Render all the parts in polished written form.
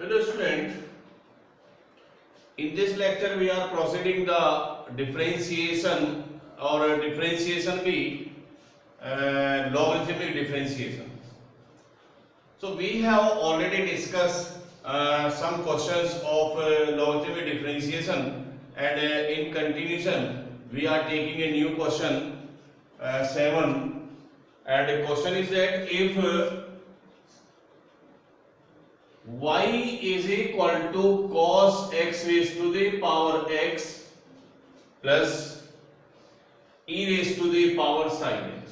Hello student, in this lecture we are proceeding the differentiation or differentiation be logarithmic differentiation. So we have already discussed some questions of logarithmic differentiation and in continuation we are taking a new question 7 and the question is that if y is equal to cos x raised to the power x plus e raised to the power sin x.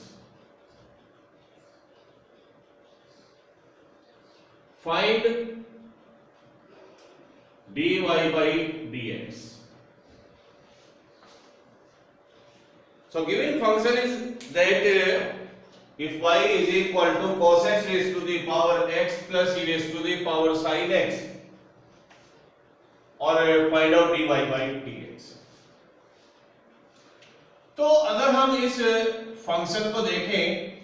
Find dy by dx. So given function is that if y is equal to cos x raised to the power x plus e raised to the power sin x और find out dy by dx. तो अगर हम इस function को देखें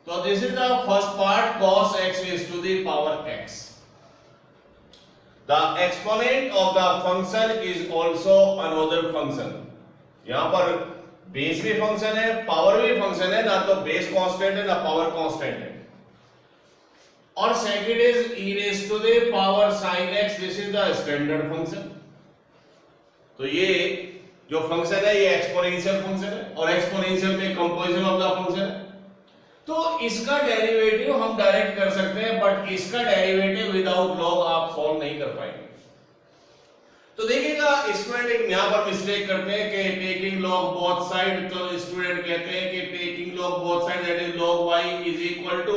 तो this is the first part cos x raised to the power x. The exponent of the function is also another function. यहाँ पर बेस भी फंक्शन है, पावर भी फंक्शन है, ना तो बेस कांस्टेंट है ना पावर कांस्टेंट है. और second is e raised to the power sin x. This is the standard function. तो ये जो फंक्शन है ये एक्सपोनेंशियल फंक्शन है और एक्सपोनेंशियल में कंपोजिशन ऑफ द फंक्शन है. तो इसका डेरिवेटिव हम डायरेक्ट कर सकते हैं, बट इसका डेरिवेटिव विदाउट लॉग आप सॉल्व नहीं कर पाएंगे. तो देखिएगा स्टूडेंट एक यहां पर मिस्टेक करते हैं कि टेकिंग लॉग बोथ साइड. तो स्टूडेंट कहते हैं कि taking log both side that is log y is equal to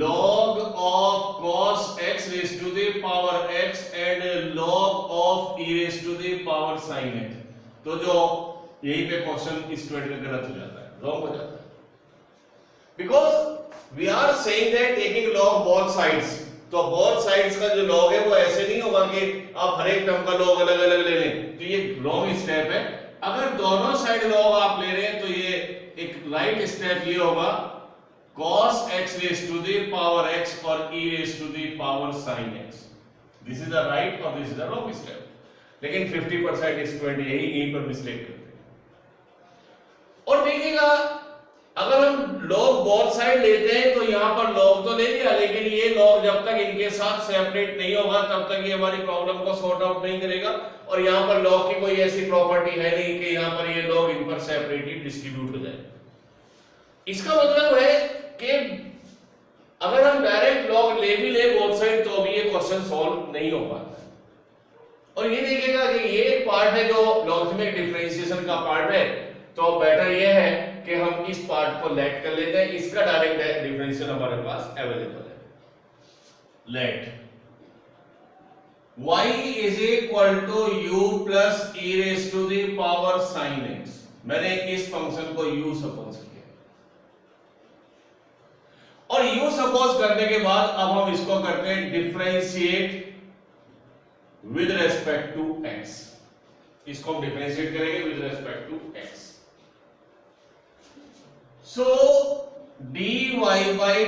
log of cos x raised to the power x and log of e raised to the power sin x. तो जो यहीं पे question student का गलत हो जाता है, wrong हो जाता है. Because we are saying that taking log both sides. तो बोथ साइड्स का जो लॉग है वो ऐसे नहीं होगा कि आप हर एक टर्म का लॉग अलग अलग ले लें. तो ये रॉन्ग स्टेप है. अगर दोनों साइड लॉग आप ले रहे हैं तो ये एक राइट स्टेप ये होगा cos x raised to the power x और e raised to the power sin x. This is the right और this is the wrong step. लेकिन 50% स्टूडेंट यहीं पर मिस्टेक करते हैं. और देखिएगा अगर हम log बोथ साइड लेते हैं तो यहां पर log तो ले लिया, लेकिन ये log जब तक इनके साथ सेपरेट नहीं होगा तब तक ये हमारी प्रॉब्लम को सॉर्ट आउट नहीं करेगा. और यहां पर log की कोई ऐसी प्रॉपर्टी है नहीं कि यहां पर ये log इन पर सेपरेटली डिस्ट्रीब्यूट हो जाए. इसका मतलब है कि अगर हम डायरेक्ट log ले भी ले बोथ साइड तो भी ये क्वेश्चन सॉल्व नहीं हो पाता. और ये देखिएगा कि ये एक पार्ट है जो लॉगरिथमिक डिफरेंशिएशन का पार्ट है. तो बेटर ये है कि हम इस पार्ट को लेट कर लेते हैं. इसका डायरेक्ट डिफरेंशियल हमारे पास अवेलेबल है. Let y is equal to u plus e raise to the power sin x. मैंने इस फंक्शन को u सपोज किया और u सपोज करने के बाद अब हम इसको करते हैं differentiate with respect to x. इसको हम डिफरेंशिएट करेंगे with respect to x. So dy by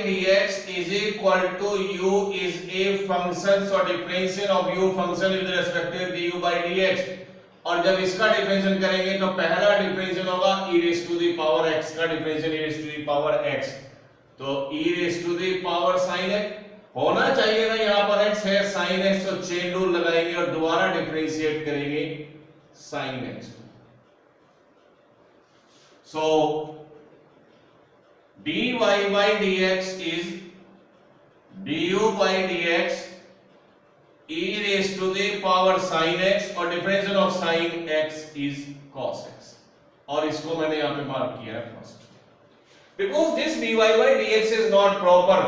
dx is equal to u is a function. So differentiation of u function with respect to du by dx. और जब इसका differentiation करेंगे तो पहला differentiation होगा e raised to the power x का differentiation e raised to the power x. तो e raised to the power sin x होना चाहिए ना, यहाँ पर x है sin x, तो चेन रूल लगाएंगे और दोबारा डिफरेंशिएट करेंगे sin x. So dy by dx is du by dx e raised to the power sin x और differential of sin x is cos x. और इसको मैंने यहां पे मार्क किया है first. Because this dy by dx is not proper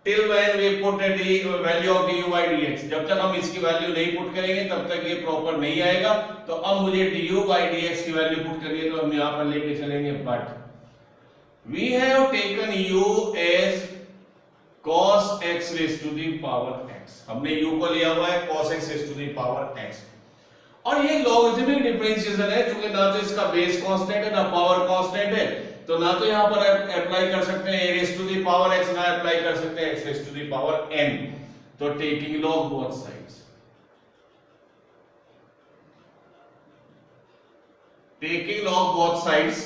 till when we put a value of du by dx. जब तक हम इसकी वैल्यू नहीं पुट करेंगे तब तक ये प्रॉपर नहीं आएगा. तो अब मुझे du by dx की वैल्यू पुट करनी है, तो हम यहां पर लेके चलेंगे. But we have taken u as cos x raised to the power x. हमने u को लिया हुआ है cos x raised to the power x. और ये लॉगरिथमिक डिफरेंशिएशन है, क्योंकि ना तो इसका बेस कांस्टेंट है ना पावर कांस्टेंट है. तो ना तो यहां पर अप्लाई कर सकते हैं a raised to the power x, ना अप्लाई कर सकते हैं x raised to the power n. तो taking log both sides, taking log both sides,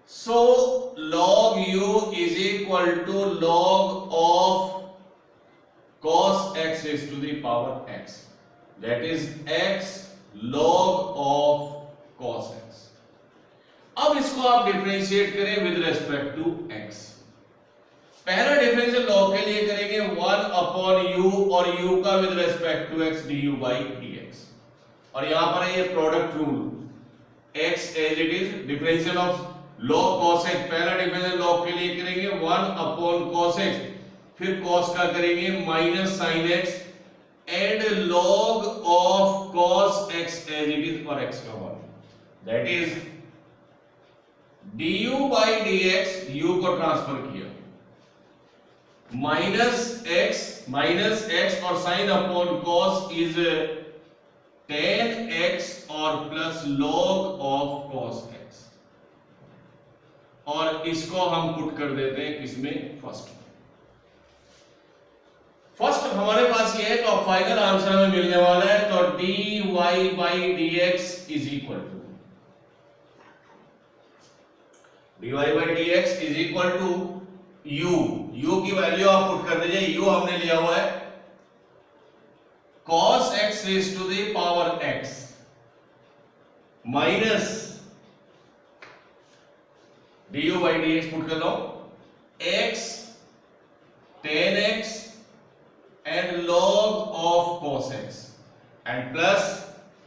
so log u is equal to log of cos x raised to the power x, that is x log of cos x। अब इसको आप differentiate करें with respect to x। पहला differential log के लिए करेंगे 1 upon u और u का with respect to x du by dx, और यहां पर है ये product rule x as it is, differential of log cos x, पहला डिफरेंशियल log के लिए करेंगे 1 अपॉन cos x, फिर cos का करेंगे minus sin x and log of cos x as it is for x का one, that is du by dx, u को transfer किया, माइनस x और sin अपॉन cos इज tan x और plus log of cos x, और इसको हम put कर देते हैं किसमें, फर्स्ट हमारे पास ये है, तो फाइनल आंसर हमें मिलने वाला है, तो dy by dx is equal to u की वैल्यू आप पुट कर दीजिए, u हमने लिया हुआ है cos x raised to the power x minus du by dx put कर लो, x tan x and log of cos x and plus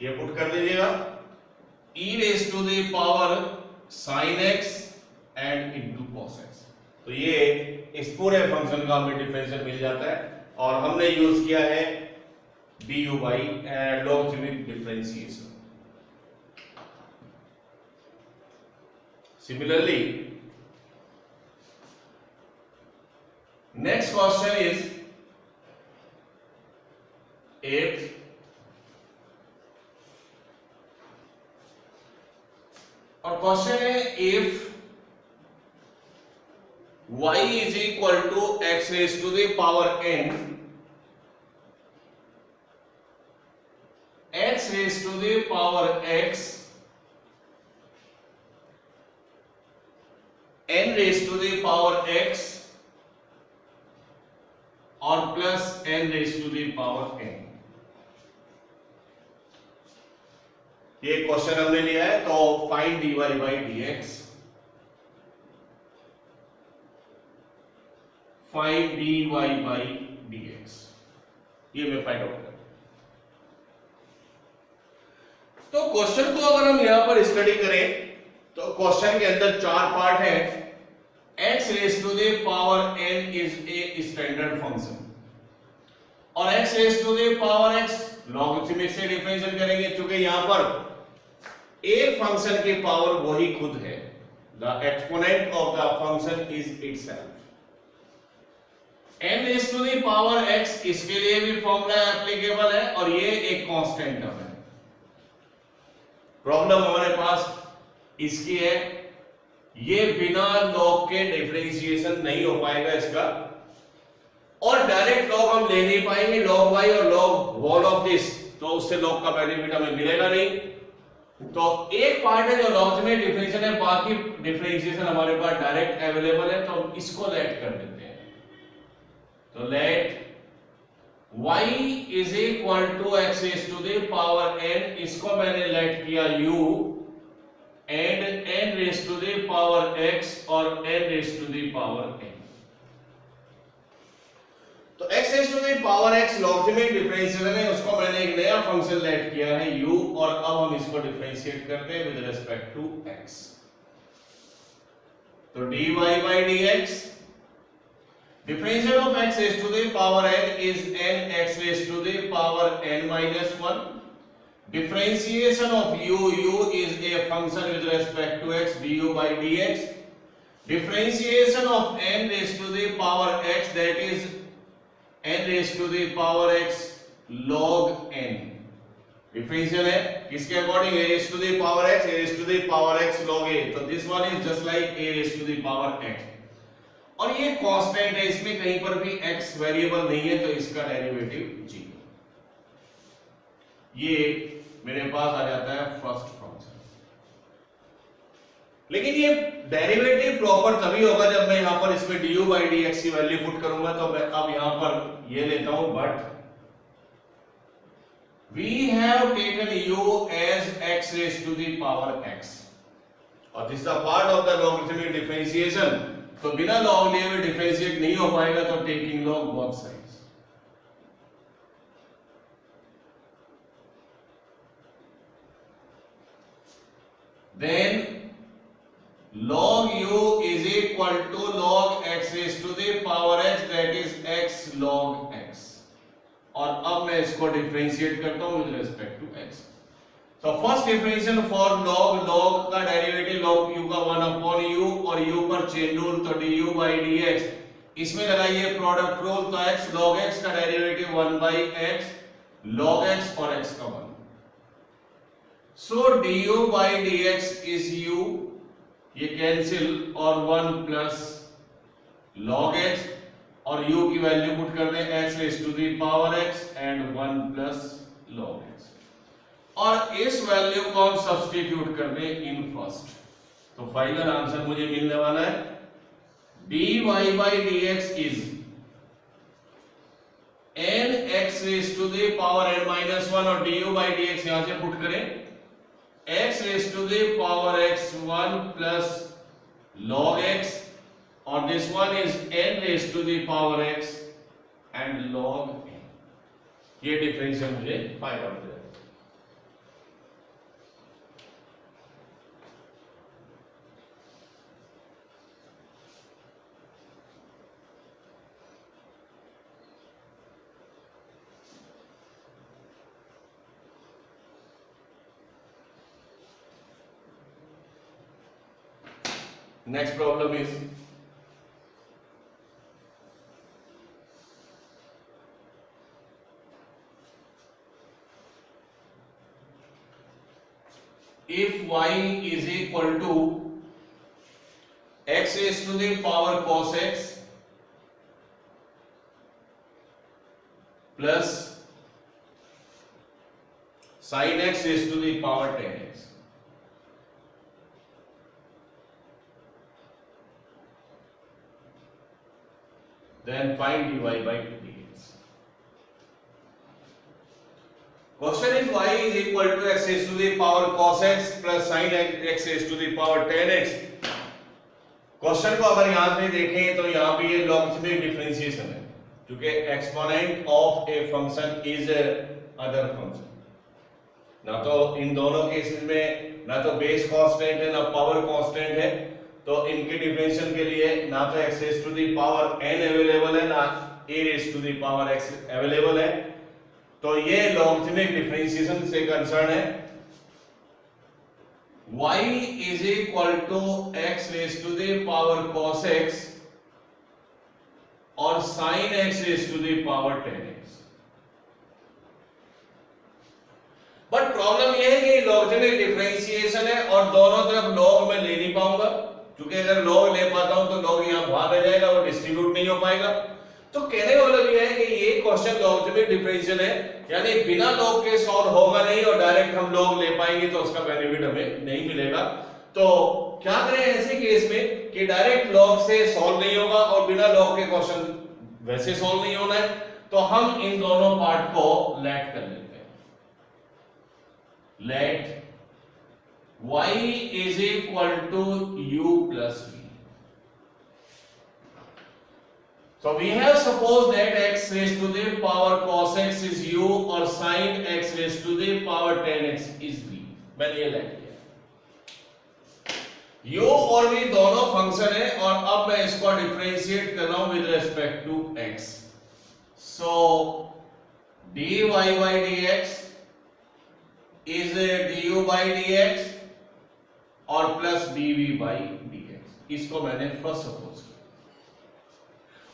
ये पुट कर दीजिएगा e raised to the power sin x and into cos x। तो ये इस पूरे function का हमें डिफरेंशियल मिल जाता है, और हमने यूज किया है du by logarithmic differentiation। Similarly, next question is 8th, और क्वेश्चन है if y is equal to x raised to the power n, x raised to the power x, n raised to the power x और plus n raised to the power n। ये question हमने लिया है, तो find dy by dx, find dy by dx, ये मैं find out कर। तो क्वेश्चन को अगर हम यहां पर स्टडी करें, तो क्वेश्चन के अंदर चार पार्ट है। x raise to the power n is a standard function, और x raise to the power x logarithmic से डिफरेंशिएट करेंगे, क्योंकि यहां पर एक फंक्शन की पावर वही खुद है, the exponent of the function is itself. n raise to the power x, इसके लिए भी फॉर्मूला एप्लीकेबल है, और ये एक कांस्टेंट टर्म है। प्रॉब्लम हमारे पास इसकी है, ये बिना लॉग के डिफरेंशिएशन नहीं हो पाएगा इसका, और डायरेक्ट लॉग हम ले नहीं पाएंगे, लॉग y और लॉग वॉल ऑफ दिस, तो उससे लॉग का बेनिफिट हमें मिलेगा नहीं। तो एक पार्ट है जो लॉगरिथमिक डिफरेंशिएशन है, बाकी डिफरेंशिएशन हमारे पास डायरेक्ट अवेलेबल है, तो हम इसको लेट कर देते हैं। तो late y is equal to x raised to the power n, इसको मैंने लेट किया u, and n raised to the power x और n raised to the power n। तो x raised to the power x logarithmic differentiation है, उसको मैंने एक नया फंक्शन लेट किया है u, और अब हम इसको डिफरेंशिएट करते हैं विद रिस्पेक्ट टू x। तो dy by dx, differential of x raised to the power n is n x raised to the power n minus 1. Differentiation of u is a function with respect to x, du by dx. Differentiation of n raised to the power x, that is n raised to the power x log n. Differential है किसके according, a raised to the power x, a raised to the power x log a. So this one is just like a raised to the power x. और ये constant है, इसमें कहीं पर भी x variable नहीं है, तो इसका डेरिवेटिव 0। ये मेरे पास आ जाता है फर्स्ट फंक्शन। लेकिन ये डेरिवेटिव प्रॉपर तभी होगा जब मैं यहां पर इसमें du by dx की वैल्यू पुट करूंगा। तो मैं अब यहां पर ये लेता हूं, but we have taken u as x raised to the power x, और this is a part of the logarithmic differentiation, तो बिना लॉग लिए हुए डिफरेंशिएट नहीं हो पाएगा, तो taking log both sides. Then log u is equal to log x raised to the power x, that is x log x, और अब मैं इसको डिफरेंशिएट करता हूं विद रिस्पेक्ट टू x। तो फर्स्ट डिफरेंशिएशन फॉर log का derivative log u का 1 upon u, और u पर चेन रूल, तो du by dx, इसमें लगाइए प्रोडक्ट रूल, तो x log x का derivative 1 by x log x और x का 1। सो du by dx is u, ये कैंसिल, और 1 प्लस log x, और u की वैल्यू पुट कर दें x raise to the power x and 1 plus log x, और इस वैल्यू को हम सब्स्टिट्यूट कर दें इन फर्स्ट। तो फाइनल आंसर मुझे मिलने वाला है dy by dx is n x raise to the power n minus 1, और du by dx यहां से पुट करें x raise to the power x 1 plus log x, और this one is n raised to the power x and log n। ये differential मुझे find out करना है। Next problem is if y is equal to x raised to the power cos x plus sin x raised to the power tan x, then find dy by dx. Question is y is equal to x raised to the power cos x plus sin x raised to the power tan x। Question को अगर यहां पे देखें तो यहां पे ये logarithmic differentiation है, क्योंकि exponent of a function is other function. ना तो इन दोनों केसेस में ना तो बेस कांस्टेंट है ना पावर कांस्टेंट है, तो इनके डिफरेंशियल के लिए ना तो x raise to the power n available है ना a raise to the power x available है, तो ये लॉगरिथमिक डिफरेंशिएशन से कंसर्न है। y is equal to x raised to the power cos x और sin x raised to the power tan x। But problem ये है कि logarithmic differentiation है और दोनों तरफ लॉग में ले नहीं पाऊंगा, क्योंकि अगर लॉग ले पाता हूं तो लॉग यहां बाहर रह जाएगा, वो डिस्ट्रीब्यूट नहीं हो पाएगा। तो कहने का मतलब ये है कि ये क्वेश्चन लॉगरिथमिक डिफरेंशियल है, यानी बिना लॉग के सॉल्व होगा नहीं और डायरेक्ट हम लॉग ले पाएंगे तो उसका बेनिफिट हमें नहीं मिलेगा। तो क्या करें ऐसे केस में कि डायरेक्ट लॉग से सॉल्व नहीं होगा और बिना लॉग के क्वेश्चन वैसे सॉल्व नहीं होना है, तो हम इन दोनों पार्ट को लेट कर लेते हैं। Let y is equal to u plus v। So we have supposed that x raised to the power cos x is u और sin x raised to the power tan x is v। मैंने ये late किया। u और v दोनों function है और अब मैं इसको डिफरेंशिएट कर रहा हूं with respect to x। So dy by dx is du by dx और प्लस dv by dx, इसको मैंने फर्स्ट सपोज किया।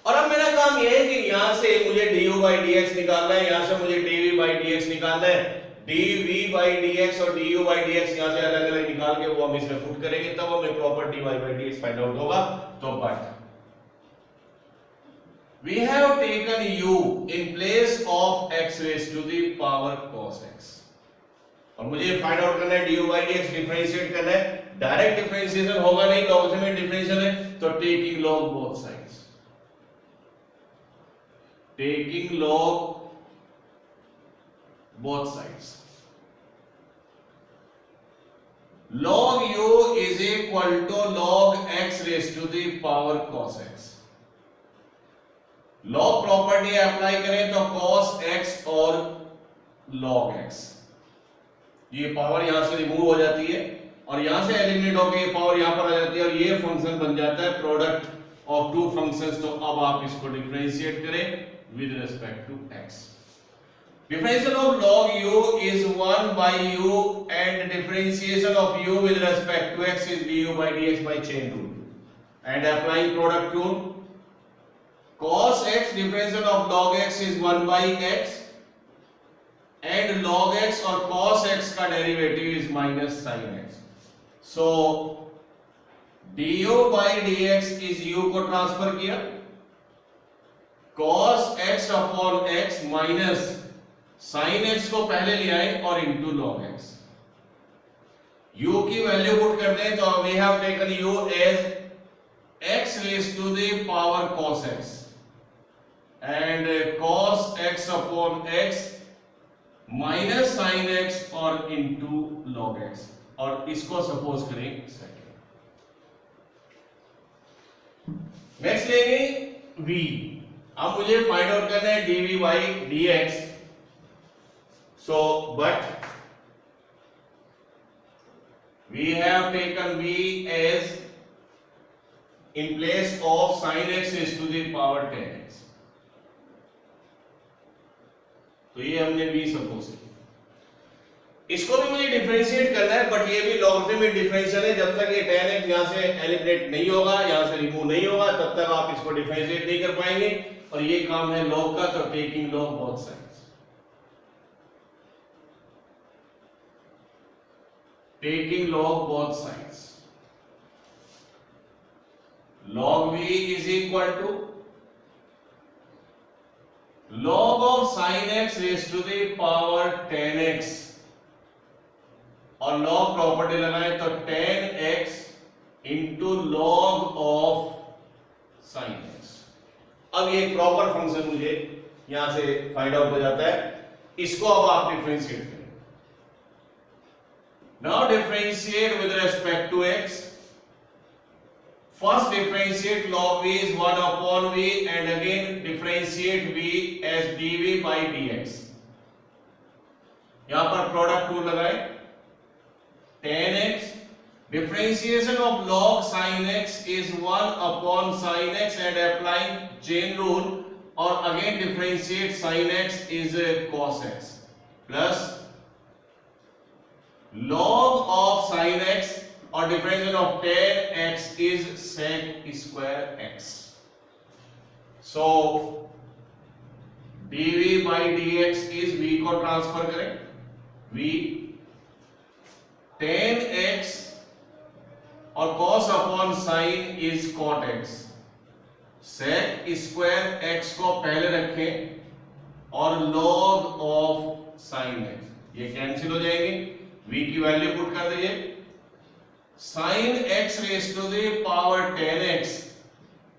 और अब मेरा काम यह है कि यहां से मुझे du by dx निकालना है, यहां से मुझे dv by dx निकालना है। dv by dx और du by dx यहां से अलग अलग निकाल के वो हम इसमें पुट करेंगे, तब हमें proper dy by dx find out होगा। तो but we have taken u in place of x raised to the power cos x, और मुझे फाइंड आउट करना है du by dx, डिफरेंशिएट करना है। डायरेक्ट डिफरेंशिएशन होगा नहीं, लॉगरिथमिक डिफरेंशियल है, तो taking log both sides, taking log both sides, log u is equal to log x raised to the power cos x। log property apply करें तो cos x और log x, ये power यहां से remove हो जाती है और यहां से एलिमिनेट होकर ये पावर यहां पर आ जाती है और ये फंक्शन बन जाता है प्रोडक्ट ऑफ टू फंक्शंस। तो अब आप इसको डिफरेंशिएट करें with respect to x। Differential of log u is 1 by u and differentiation of u with respect to x is du by dx by chain rule, and applying product rule, cos x differential of log x is 1 by x and log x और cos x का derivative is minus sin x, so du by dx is u को transfer किया, cos x upon x minus sin x को पहले ले आए और into log x, u की वैल्यू पुट कर दें तो we have taken u as x raised to the power cos x and cos x upon x minus sin x और इंटू log x, और इसको सपोज करें सेकंड। नेक्स्ट लेंगे v, अब मुझे फाइंड आउट करना है dv by dx। So, but we have taken v as in place of sin x is to the power 10x, तो ये हमने v सपोज किया। इसको भी मुझे डिफरेंशिएट करना है, बट ये भी लॉगरिथमिक डिफरेंशियल है। जब तक ये 10x यहां से एलिमिनेट नहीं होगा, यहां से रिमूव नहीं होगा, तब तक आप इसको डिफरेंशिएट नहीं कर पाएंगे, और ये काम है लॉग का, तो taking log both sides, taking log both sides, log v is equal to log of sin x raised to the power 10x, और log प्रॉपर्टी लगाए तो 10x into log of sin x। अब ये proper function मुझे यहां से find out हो जाता है, इसको अब आप डिफरेंशिएट करें। Now differentiate with respect to x. First differentiate log v is 1 upon v and again differentiate v as dv by dx। यहां पर प्रोडक्ट रूल लगाए, 10x differentiation of log sin x is 1 upon sin x and applying chain rule, और again differentiate sin x is cos x plus log of sin x और differentiation of 10x is sec square x, so dv by dx is v को transfer करें, v 10x और cos upon sin is cot x, sec square x को पहले रखें और log of sin x, ये cancel हो जाएंगे, v की वैल्यू पुट कर दीजिए, sin x raised to the power 10x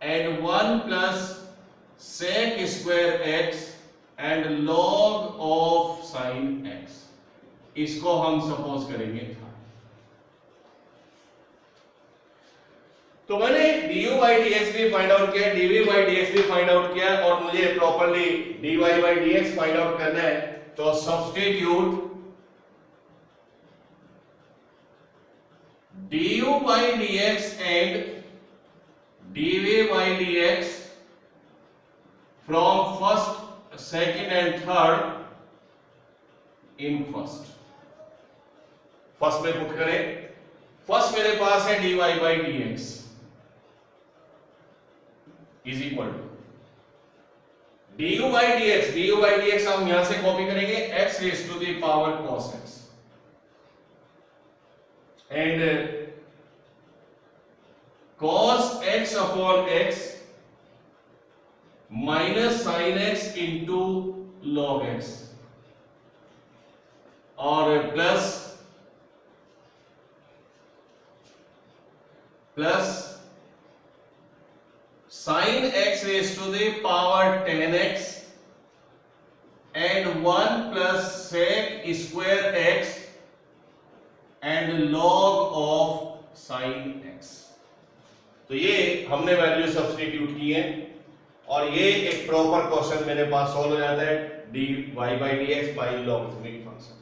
and 1 plus sec square x and log of sin x, इसको हम सपोज करेंगे। तो मैंने du by dx भी फाइंड आउट किया, dv by dx भी फाइंड आउट किया, और मुझे properly dy by dx find out करना है, तो substitute du by dx and dv by dx from first, second and third in first। First में पुट करें, फर्स्ट मेरे पास है dy by dx is equal to du by dx हम यहां से कॉपी करेंगे x raise to the power cos x and cos x upon x minus sine x into log x और plus sine x raise to the power 10x and 1 plus sec square x and log of sine x. तो ये हमने value substitute की है और ये एक proper question मेरे पास सॉल्व हो जाता है dy by dx by logarithmic function.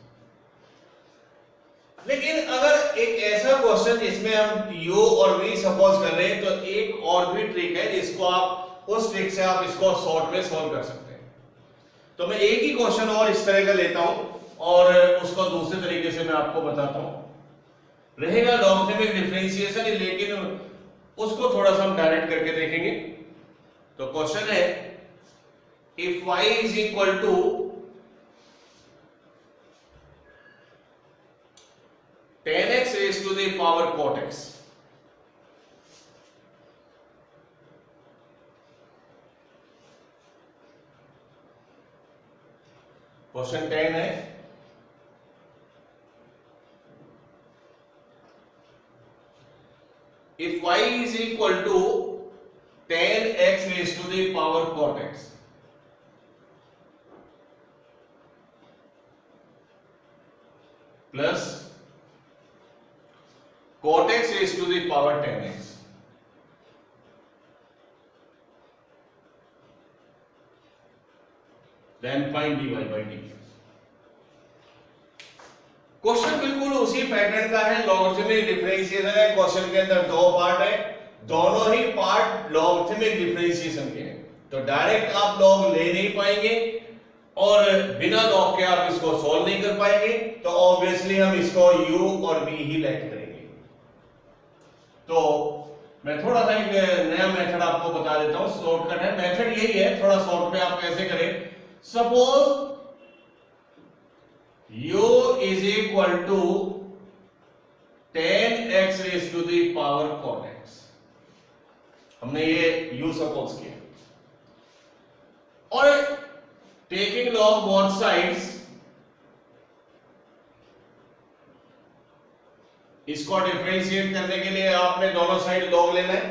लेकिन अगर एक ऐसा क्वेश्चन जिसमें हम u और v सपोज कर रहे हैं तो एक और भी ट्रिक है जिसको आप उस ट्रिक से आप इसको शॉर्ट में सॉल्व कर सकते हैं। तो मैं एक ही क्वेश्चन और इस तरह का लेता हूं और उसको दूसरे तरीके से मैं आपको बताता हूं। रहेगा लॉगरिथमिक डिफरेंशिएशन, लेकिन उसको थोड़ा सा हम डायरेक्ट करके देखेंगे। तो क्वेश्चन है if y is equal to tan x raised to the power cot x, question 10 है if y is equal to tan x raised to the power cot x plus cot x raised to the power 10x, then find dy by dx। Question बिल्कुल उसी pattern का है, logarithmic differentiation है। Question के अंदर दो part है, दोनों ही पार्ट लॉगरिथमिक डिफरेंशिएशन के हैं। तो डायरेक्ट आप लॉग ले नहीं पाएंगे और बिना लॉग के आप इसको सॉल्व नहीं कर पाएंगे। तो ऑब्वियसली हम इसको u और v ही लेट करेंगे। तो मैं थोड़ा सा एक नया मेथड आपको बता देता हूं, शॉर्टकट है। मेथड यही है, थोड़ा शॉर्ट पे आप कैसे करें। Suppose u is equal to tan x raised to the power cot x, हमने ये u सपोज किया और टेकिंग लॉग बोथ साइड्स, इसको डिफरेंशिएट करने के लिए आपने दोनों साइड लॉग लेना है।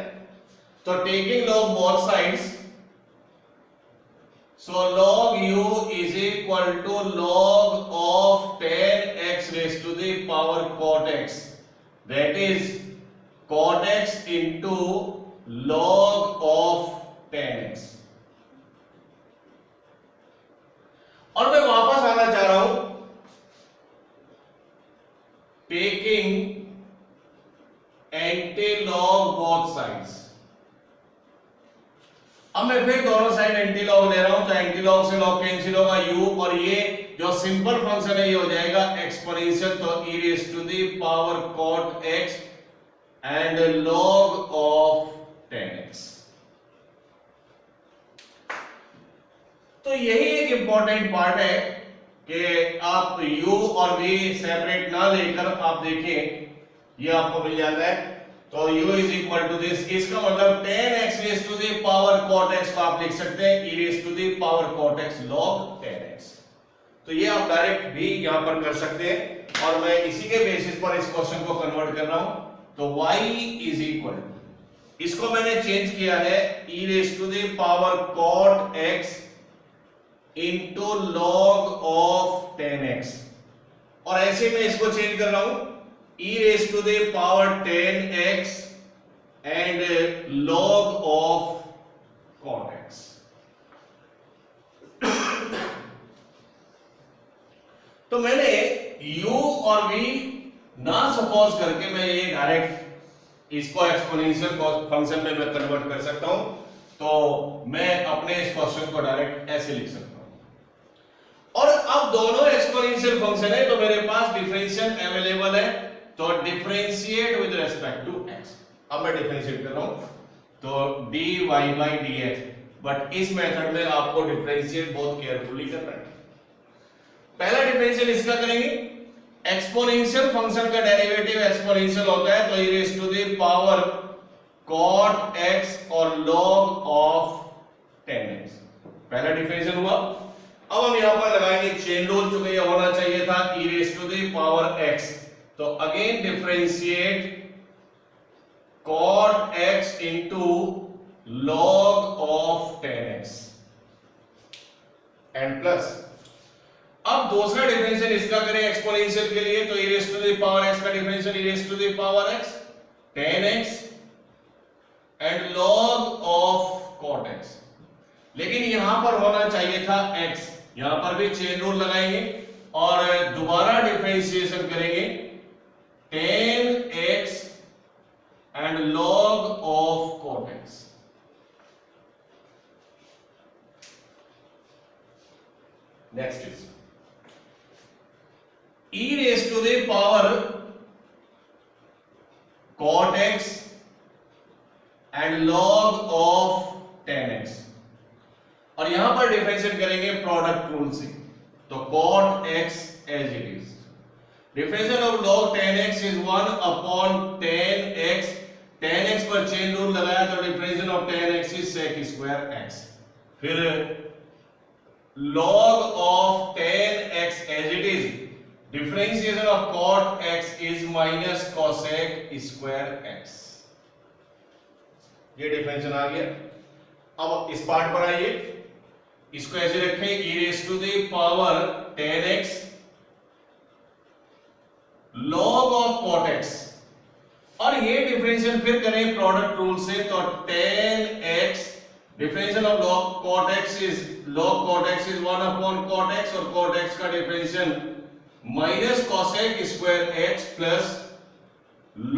तो taking log both sides, so log u is equal to log of tan x raised to the power cot x, that is cot x into log of tan x। और मैं वापस आना चाह रहा हूं taking anti log both sides. अब मैं फिर दोनों साइड एंटी लॉग ले रहा हूं तो एंटी लॉग से लॉग कैंसिल होगा u, और ये जो सिंपल फंक्शन है ये हो जाएगा एक्सपोनेंशियल, तो e raise to the power cot x and log of tan x। तो यही एक इंपॉर्टेंट पार्ट है कि आप u और v सेपरेट ना लेकर आप देखिए ये आपको मिल जाता है। तो u is equal to this, इसका मतलब tan x raise to the power cot x को आप लिख सकते हैं e raise to the power cot x log tan x। तो ये आप डायरेक्ट भी यहां पर कर सकते हैं और मैं इसी के बेसिस पर इस क्वेश्चन को कन्वर्ट कर रहा हूं। तो y इज इक्वल टू, इसको मैंने चेंज किया है e raise to the power cot x into log of tan x, और ऐसे मैं इसको चेंज कर रहा हूं e raised to the power 10x and log of cot x। तो मैंने u और v ना सपोज करके मैं ये डायरेक्ट इसको एक्सपोनेंशियल फंक्शन में मैं कन्वर्ट कर सकता हूं। तो मैं अपने इस क्वेश्चन को डायरेक्ट ऐसे लिख सकता हूं। और अब दोनों एक्सपोनेंशियल फंक्शन है तो मेरे पास डिफरेंशियल अवेलेबल है, तो differentiate with respect to x। अब मैं डिफरेंशिएट कर रहा हूं तो dy by dx, बट इस मेथड में आपको डिफरेंशिएट बहुत केयरफुली करना है। पहला डिफरेंशियल इसका करेंगे, एक्सपोनेंशियल फंक्शन का डेरिवेटिव एक्सपोनेंशियल होता है तो e raised to the power cot x और log of 10x। पहला डिफरेंशियल हुआ। अब हम यहां पर लगाएंगे चेन रूल, चूंकि ये होना चाहिए था e raise to the power x, तो again differentiate cot x into log of 10x and plus. अब दूसरा डिफरेंशियल इसका करें एक्सपोनेंशियल के लिए, तो e raise to the power x का differential e raise to the power x 10x and log of cot x। लेकिन यहां पर होना चाहिए था x, यहां पर भी चेन रूल लगाएंगे और दोबारा डिफरेंशिएशन करेंगे 10x and log of cot x। Next is e raise to the power cot x and log of 10x, और यहां पर डिफरेंशिएट करेंगे प्रोडक्ट रूल से, तो cot x as it is. Differential of log 10x is 1 upon 10x, 10x पर chain rule लगाया तो differential of 10x is sec square x। फिर log of 10x as it is, differentiation of cot x is minus cosec square x। ये differential आ गया। अब इस part पर आइए, इसको ऐसे रखें e raise to the power 10x log of cot x, और ये डिफरेंशियल फिर करें प्रोडक्ट रूल से, तो 10x differential of log cot x is 1 upon cot x, और cot x का differential minus cosec square x plus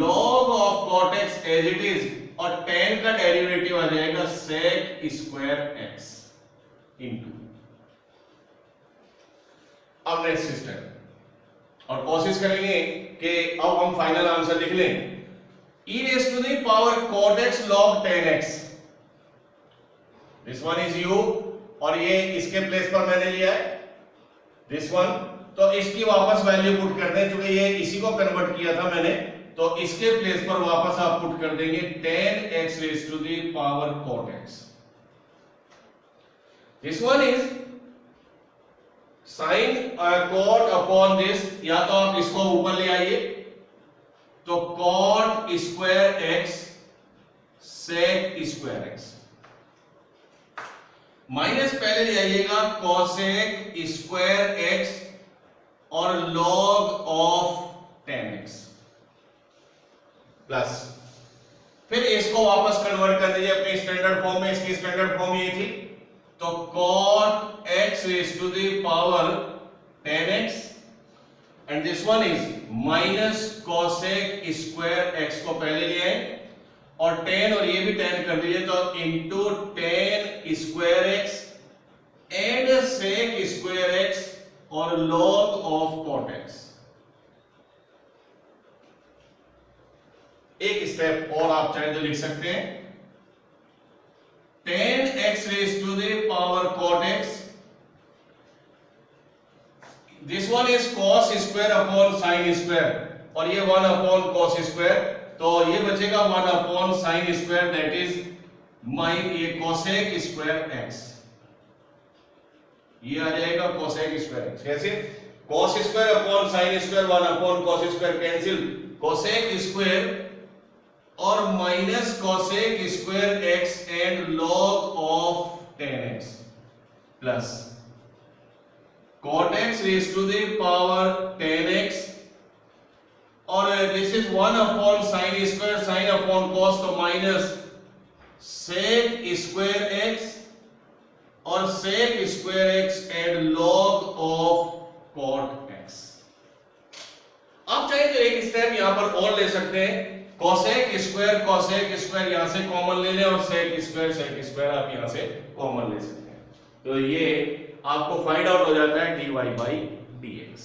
log of cot x as it is, और 10 का डेरिवेटिव आ जाएगा sec स्क्वायर x इनटू। अब next step, और कोशिश करेंगे कि अब हम फाइनल आंसर लिख लें। e raise to the power cot x log 10x, this one is u, और ये इसके प्लेस पर मैंने लिया है दिस वन, तो इसकी वापस वैल्यू पुट कर दें, क्योंकि ये इसी को कन्वर्ट किया था मैंने, तो इसके प्लेस पर वापस आप पुट कर देंगे 10x raise to the power cot x। This one is sine cot अपॉन दिस, या तो आप इसको ऊपर ले आइए, तो cot square x sec square x, minus पहले ले आइएगा cosec स्क्वायर x और log ऑफ 10x, प्लस फिर इसको वापस कन्वर्ट कर दीजिए अपने स्टैंडर्ड फॉर्म में। इसकी स्टैंडर्ड फॉर्म ये थी, तो cot x raise to the power 10x and this one is minus cosec square x को पहले ले आए, और 10 और ये भी 10 कर दीजिए, तो into 10 square x and sec square x और log ऑफ cot x। एक स्टेप और आप चाहे तो लिख सकते हैं 10x raise to the power cot x, this one is cos square upon sin square, और ये 1 अपॉन cos स्क्वायर, तो ये बचेगा 1 upon sin square, that is ये cosec स्क्वायर x, ये आ जाएगा cosec स्क्वायर x। कैसे? cos square upon sin square, 1 upon cos square cancel, cosec square और minus cosec square x and log of 10x plus cot x raise to the power 10x, और this is 1 upon sin square, sin अपॉन cos, तो minus sec square x और sec square x and log of cot x। आप चाहे तो एक step यहां पर और ले सकते हैं, cosec स्क्वायर यहां से कॉमन ले लें, और sec स्क्वायर आप यहां से कॉमन ले सकते हैं, तो ये आपको फाइंड आउट हो जाता है dy by dx।